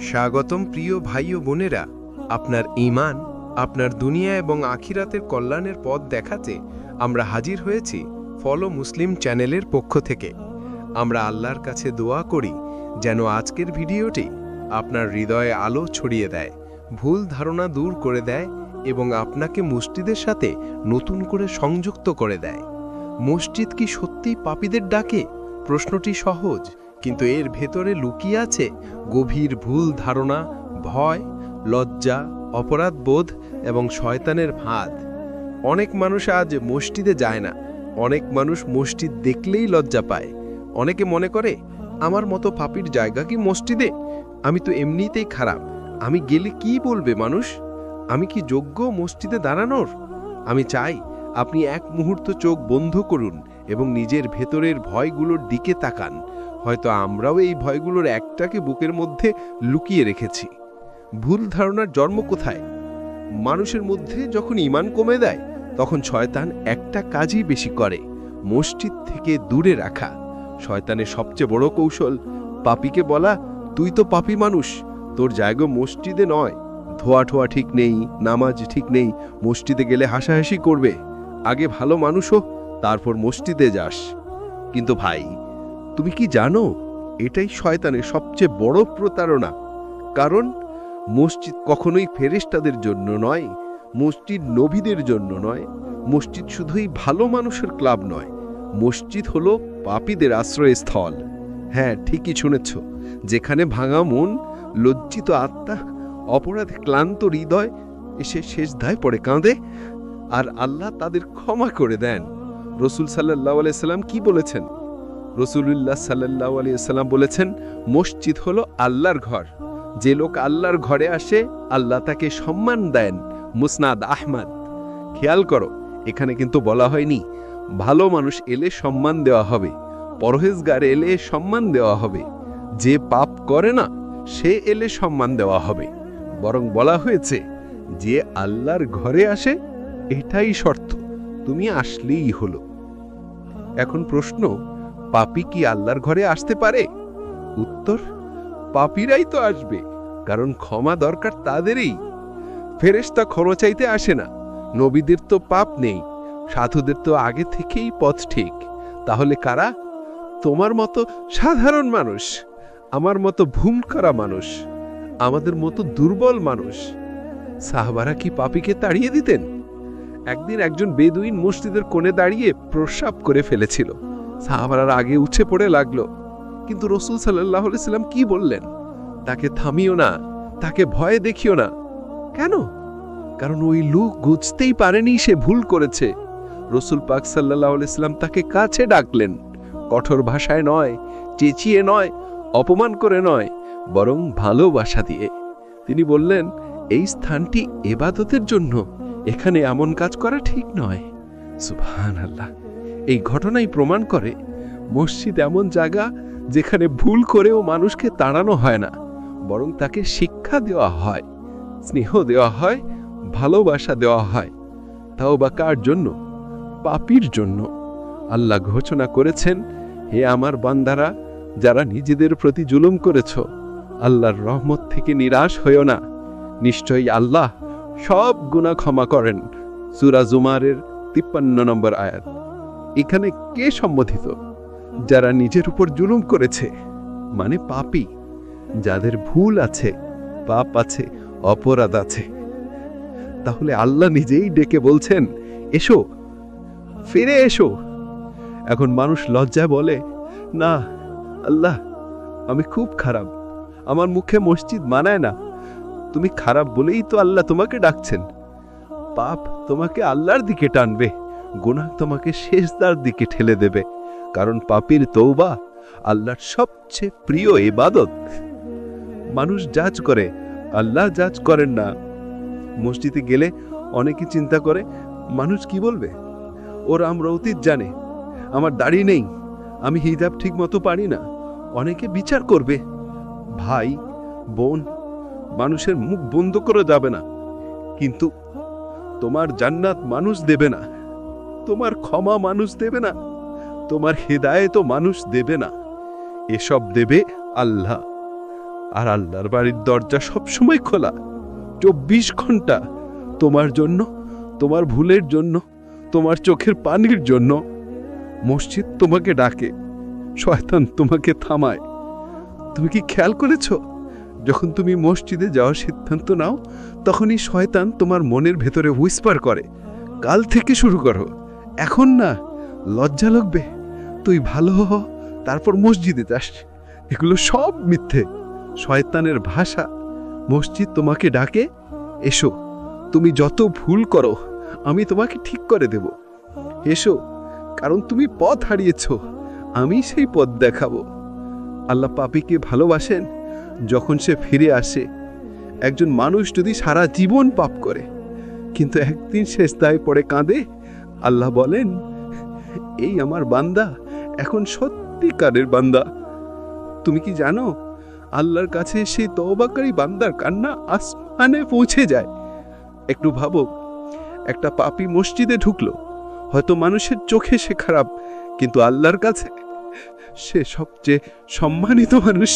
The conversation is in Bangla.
স্বাগতম প্রিয় ভাই ও বোনেরা, আপনার ঈমান, আপনার দুনিয়া এবং আখিরাতের কল্যাণের পথ দেখাতে আমরা হাজির হয়েছি ফলো মুসলিম চ্যানেলের পক্ষ থেকে। আমরা আল্লাহর কাছে দোয়া করি যেন আজকের ভিডিওটি আপনার হৃদয়ে আলো ছড়িয়ে দেয়, ভুল ধারণা দূর করে দেয় এবং আপনাকে মসজিদের সাথে নতুন করে সংযুক্ত করে দেয়। মসজিদ কি সত্যিই পাপীদের ডাকে? প্রশ্নটি সহজ, কিন্তু এর ভেতরে লুকিয়ে আছে গভীর ভুল ধারণা, ভয়, লজ্জা, অপরাধবোধ এবং শয়তানের ফাঁদ। অনেক মানুষ আজ মসজিদে যায় না, অনেক মানুষ মসজিদ দেখলেই লজ্জা পায়। অনেকে মনে করে, আমার মতো পাপীর জায়গা কি মসজিদে? আমি তো এমনিতেই খারাপ, আমি গেলে কি বলবে মানুষ? আমি কি যোগ্য মসজিদে দাঁড়ানোর? আমি চাই আপনি এক মুহূর্ত চোখ বন্ধ করুন এবং নিজের ভেতরের ভয়গুলোর দিকে তাকান। হয়তো আমরাও এই ভয়গুলোর একটাকে বুকের মধ্যে লুকিয়ে রেখেছি। ভুল ধারণার জন্ম কোথায়? মানুষের মধ্যে যখন ঈমান কমে দেয়, তখন শয়তান একটা কাজই বেশি করে, মসজিদ থেকে দূরে রাখা। শয়তানের সবচেয়ে বড় কৌশল পাপীকে বলা, তুই তো পাপী মানুষ, তোর জায়গা মসজিদে নয়। ধোয়া ঠোয়া ঠিক নেই, নামাজ ঠিক নেই, মসজিদে গেলে হাসাহাসি করবে। আগে ভালো মানুষ হো, তারপর মসজিদে যাস। কিন্তু ভাই, তুমি কি জানো, এটাই শয়তানের সবচেয়ে বড় প্রতারণা। কারণ মসজিদ কখনোই ফেরেশতাদের জন্য নয়, মসজিদ নবীদের জন্য নয়, মসজিদ শুধুই ভালো মানুষের ক্লাব নয়, মসজিদ হলো পাপীদের আশ্রয়স্থল। হ্যাঁ, ঠিকই শুনেছ, যেখানে ভাঙা মন, লজ্জিত আত্মা, অপরাধে ক্লান্ত হৃদয় এসে সেজদায় পড়ে কাঁদে, আর আল্লাহ তাদের ক্ষমা করে দেন। রাসূল সাল্লাল্লাহু আলাইহি সাল্লাম কি বলেছেন? রাসূলুল্লাহ সাল্লাল্লাহু আলাইহি সাল্লাম বলেছেন, মসজিদ হলো আল্লাহর ঘর। যে লোক আল্লাহর ঘরে আসে, আল্লাহ তাকে সম্মান দেন। মুসনাদ আহমদ। খেয়াল করো, এখানে কিন্তু বলা হয়নি ভালো মানুষ এলে সম্মান দেওয়া হবে, পরহেজগার এলে সম্মান দেওয়া হবে, যে পাপ করে না সে এলে সম্মান দেওয়া হবে। বরং বলা হয়েছে, যে আল্লাহর ঘরে আসে এটাই শর্ত, তুমি আসলেই হলো। এখন প্রশ্ন, পাপী কি আল্লাহর ঘরে আসতে পারে? উত্তর, পাপীরাই তো আসবে, কারণ ক্ষমা দরকার তাদেরই। ফেরেশতা ক্ষমা চাইতে আসে না। নবীদের তো পাপ নেই, সাধুদের তো আগে থেকেই পথ ঠিক। তাহলে কারা? তোমার মতো সাধারণ মানুষ, আমার মতো ভুল করা মানুষ, আমাদের মতো দুর্বল মানুষ। সাহাবারা কি পাপীকে তাড়িয়ে দিতেন? একদিন একজন বেদুইন মসজিদের কোণে দাঁড়িয়ে প্রস্রাব করে ফেলেছিল। সাহাবারা আগে উঠে পড়ে লাগলো, কিন্তু রাসূল সাল্লাল্লাহু আলাইহি সাল্লাম কি বললেন? তাকে থামিও না, তাকে ভয় দেখিও না। কেন? কারণ ওই লোক বুঝতেই পারেনি সে ভুল করেছে। রাসূল পাক সাল্লাল্লাহু আলাইহি সাল্লাম তাকে কাছে ডাকলেন, কঠোর ভাষায় নয়, চেঁচিয়ে নয়, অপমান করে নয়, বরং ভালোবাসা দিয়ে। তিনি বললেন, এই স্থানটি ইবাদতের জন্য, এখানে এমন কাজ করা ঠিক নয়। সুবহানাল্লাহ। এই ঘটনাই প্রমাণ করে, মসজিদ এমন জায়গা যেখানে ভুল করেও মানুষকে তাড়ানো হয় না, বরং তাকে শিক্ষা দেওয়া হয়, স্নেহ দেওয়া হয়, ভালোবাসা দেওয়া হয়। তাওবা কার জন্য? পাপীর জন্য। আল্লাহ ঘোষণা করেছেন, হে আমার বান্দারা, যারা নিজেদের প্রতি জুলুম করেছ, আল্লাহর রহমত থেকে নিরাশ হইও না, নিশ্চয়ই আল্লাহ সব গুনাহ ক্ষমা করেন। সূরা জুমারের 53 নম্বর আয়াত। এখানে কে সম্বোধিত? যারা নিজের উপর জুলুম করেছে, মানে পাপী, যাদের ভুল আছে, পাপ আছে, অপরাধ আছে। তাহলে আল্লাহ নিজেই ডেকে বলছেন, এসো, ফিরে এসো। এখন মানুষ লজ্জায় বলে, না আল্লাহ, আমি খুব খারাপ, আমার মুখে মসজিদ মানায় না। তুমি খারাপ বলেই তো আল্লাহ তোমাকে ডাকছেন। পাপ তোমাকে আল্লাহর দিকে টানবে, গুনাহ তোমাকে সেজদার দিকে ঠেলে দেবে। কারণ পাপীর তওবা আল্লাহর সবচেয়ে প্রিয় ইবাদত। মানুষ জাজ করে, আল্লাহ জাজ করেন না। মসজিদে গেলে অনেকে চিন্তা করে, মানুষ কি বলবে? ওরা আমরা অতীত জানে, আমার দাড়ি নেই, আমি হিজাব ঠিক মতো পারি না, অনেকে বিচার করবে। ভাই বোন, মানুষের মুখ বন্ধ করে যাবে না, কিন্তু তোমার জান্নাত মানুষ দেবে না, তোমার ক্ষমা মানুষ দেবে না, তোমার হিদায়াত মানুষ দেবে না, এসব দেবে আল্লাহ। আর আল্লাহর বাড়ির দরজা সবসময় খোলা, 24 ঘন্টা, তোমার জন্য, তোমার ভুলের জন্য, তোমার চোখের পানির জন্য। মসজিদ তোমাকে ডাকে, শয়তান তোমাকে থামায়। তুমি কি খেয়াল করেছো, যখন তুমি মসজিদে যাওয়ার সিদ্ধান্ত নাও, তখনই শয়তান তোমার মনের ভেতরে হুইসপার করে, কাল থেকে শুরু করো, এখন না, লজ্জা লাগবে, তুই ভালো হ, তারপর মসজিদে যাস। এগুলো সব মিথ্যে, শয়তানের ভাষা। মসজিদ তোমাকে ডাকে, এসো, তুমি যত ভুল করো আমি তোমাকে ঠিক করে দেব। এসো, কারণ তুমি পথ হারিয়েছ, আমি সেই পথ দেখাবো। আল্লাহ পাপীকে ভালোবাসেন যখন সে ফিরে আসে। একজন মানুষ যদি সারা জীবন পাপ করে কিন্তু একদিন সেজদায় পড়ে কাঁদে, আল্লাহ বলেন, এই আমার বান্দা এখন সত্যিকারের বান্দা। তুমি কি জানো, আল্লাহর কাছে সেই তওবাকারী বান্দার কান্না আসমানে পৌঁছে যায়। একটু ভাবো, একটা পাপী মসজিদে ঢুকলো, হয়তো মানুষের চোখে সে খারাপ, কিন্তু আল্লাহর কাছে সে সবচেয়ে সম্মানিত মানুষ।